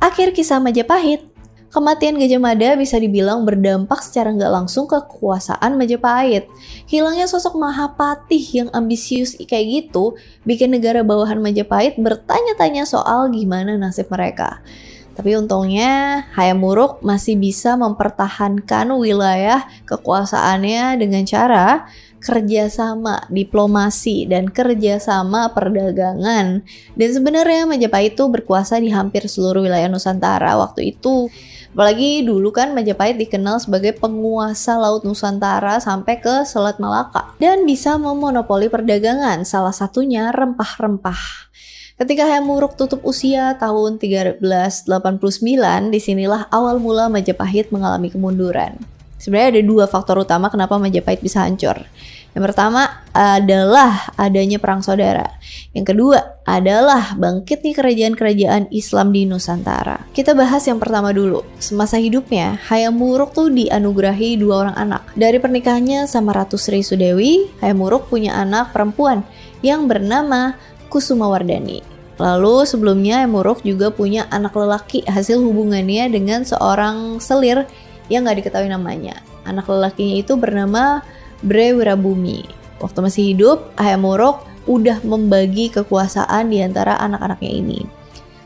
Akhir kisah Majapahit. Kematian Gajah Mada bisa dibilang berdampak secara nggak langsung ke kekuasaan Majapahit. Hilangnya sosok Mahapatih yang ambisius kayak gitu bikin negara bawahan Majapahit bertanya-tanya soal gimana nasib mereka. Tapi untungnya Hayam Wuruk masih bisa mempertahankan wilayah kekuasaannya dengan cara kerjasama diplomasi dan kerjasama perdagangan. Dan sebenarnya Majapahit itu berkuasa di hampir seluruh wilayah Nusantara waktu itu. Apalagi dulu kan Majapahit dikenal sebagai penguasa laut Nusantara sampai ke Selat Malaka. Dan bisa memonopoli perdagangan, salah satunya rempah-rempah. Ketika Hayam Wuruk tutup usia tahun 1389, disinilah awal mula Majapahit mengalami kemunduran. Sebenarnya ada dua faktor utama kenapa Majapahit bisa hancur. Yang pertama adalah adanya perang saudara. Yang kedua adalah bangkitnya kerajaan-kerajaan Islam di Nusantara. Kita bahas yang pertama dulu. Semasa hidupnya, Hayam Wuruk tuh dianugerahi 2 orang anak. Dari pernikahannya sama Ratu Sri Sudewi, Hayam Wuruk punya anak perempuan yang bernama Kusumawardhani. Lalu sebelumnya Hayam Wuruk juga punya anak lelaki hasil hubungannya dengan seorang selir yang gak diketahui namanya. Anak lelakinya itu bernama Bre Wirabumi. Waktu masih hidup, Hayam Wuruk udah membagi kekuasaan di antara anak-anaknya ini.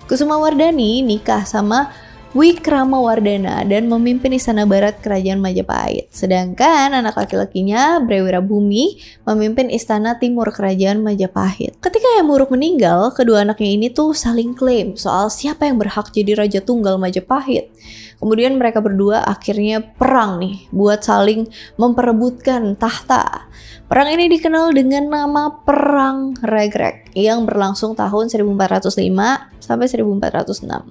Kusumawardhani nikah sama Wikramawardhana dan memimpin istana barat kerajaan Majapahit. Sedangkan anak laki-lakinya Bre Wirabumi memimpin istana timur kerajaan Majapahit. Ketika Hayam Wuruk meninggal, kedua anaknya ini tuh saling klaim soal siapa yang berhak jadi raja tunggal Majapahit. Kemudian mereka berdua akhirnya perang nih buat saling memperebutkan tahta. Perang ini dikenal dengan nama Perang Regrek yang berlangsung tahun 1405 sampai 1406.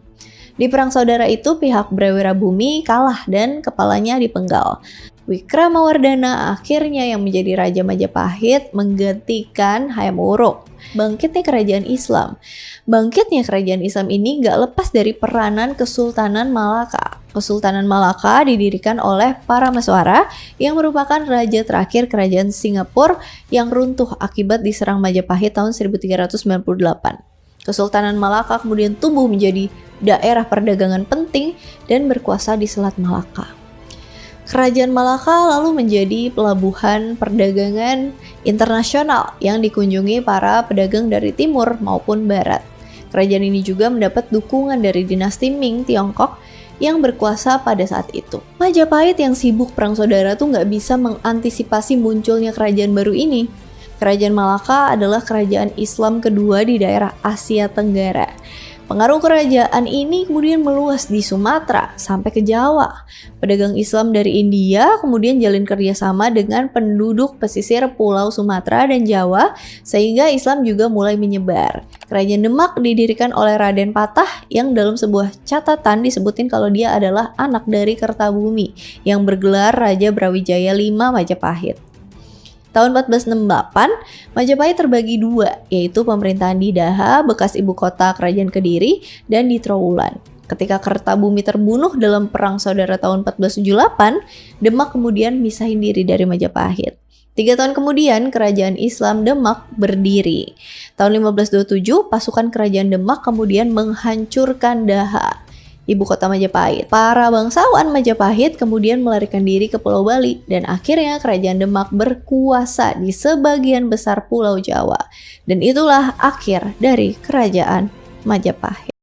Di perang saudara itu pihak Bre Wirabumi kalah dan kepalanya dipenggal. Wikramawardhana akhirnya yang menjadi Raja Majapahit menggantikan Hayam Wuruk. Bangkitnya kerajaan Islam. Bangkitnya kerajaan Islam ini gak lepas dari peranan Kesultanan Malaka. Kesultanan Malaka didirikan oleh Parameswara yang merupakan raja terakhir kerajaan Singapura yang runtuh akibat diserang Majapahit tahun 1398. Kesultanan Malaka kemudian tumbuh menjadi daerah perdagangan penting dan berkuasa di Selat Malaka. Kerajaan Malaka lalu menjadi pelabuhan perdagangan internasional yang dikunjungi para pedagang dari timur maupun barat. Kerajaan ini juga mendapat dukungan dari dinasti Ming Tiongkok yang berkuasa pada saat itu. Majapahit yang sibuk perang saudara tuh nggak bisa mengantisipasi munculnya kerajaan baru ini. Kerajaan Malaka adalah kerajaan Islam kedua di daerah Asia Tenggara. Pengaruh kerajaan ini kemudian meluas di Sumatera sampai ke Jawa. Pedagang Islam dari India kemudian jalin kerjasama dengan penduduk pesisir Pulau Sumatera dan Jawa sehingga Islam juga mulai menyebar. Kerajaan Demak didirikan oleh Raden Patah yang dalam sebuah catatan disebutin kalau dia adalah anak dari Kertabumi yang bergelar Raja Brawijaya V Majapahit. Tahun 1468, Majapahit terbagi 2, yaitu pemerintahan di Daha, bekas ibu kota kerajaan Kediri, dan di Trowulan. Ketika Kertabumi terbunuh dalam perang saudara tahun 1478, Demak kemudian misahin diri dari Majapahit. 3 tahun kemudian, kerajaan Islam Demak berdiri. Tahun 1527, pasukan kerajaan Demak kemudian menghancurkan Daha, ibu kota Majapahit. Para bangsawan Majapahit kemudian melarikan diri ke Pulau Bali dan akhirnya kerajaan Demak berkuasa di sebagian besar Pulau Jawa. Dan itulah akhir dari kerajaan Majapahit.